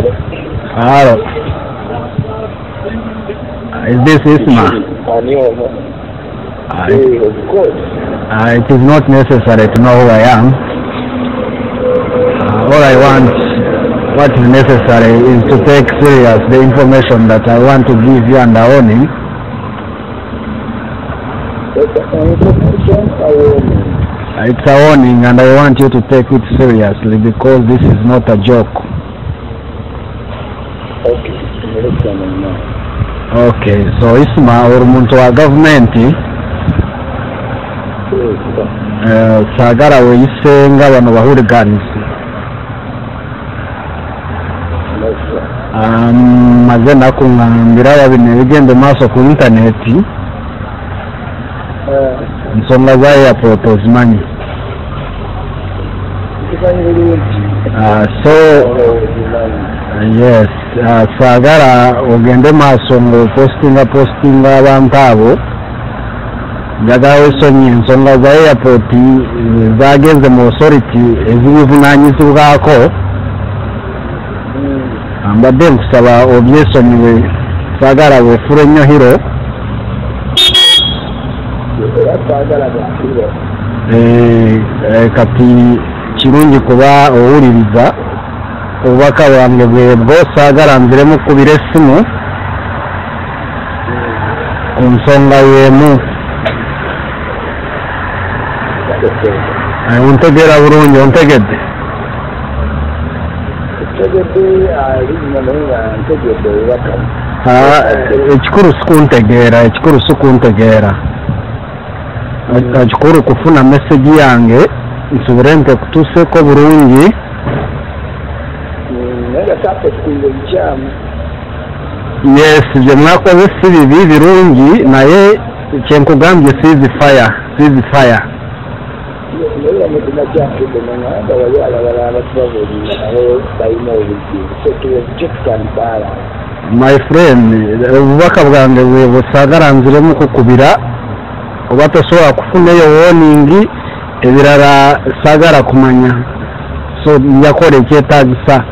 Hello. Is this ISMA? Of course. It is not necessary to know who I am. All I want, what is necessary, is to take serious the information that I want to give you under warning. It's a warning, and I want you to take it seriously because this is not a joke. Okay, so ISMA or muntu wa government sagara weyisenga bano bahurigans mazena kungambira babine bigende maso ku internet nsonga za airport ozimanyi so yes sagara ogende maso ngo postinga abantu abo njagala wesonyi ensonga za airport zageze mu authority ezibivunanyizibwako mbadde nkusaba obyesonyiwe sagala wefula ennyo hiro kati kirungi kuba owuliriza obubaka bwange bwebwo saagala nziremu kubira essimu ku nsonga y'emu ontegeera bulungi ontegedde ekikulu sikuntegeera ekikulu kufuna mesegi yange nsobole nte kutuuseko bulungi yes bye mwakoze si bibi birungi naye kyenkugambye ceasefire my friend obubaka bwange bwe saagala nziremu kukubira oba tosobola kufunayo warning ebirala saagala kumanya so njakola ekyetaagisa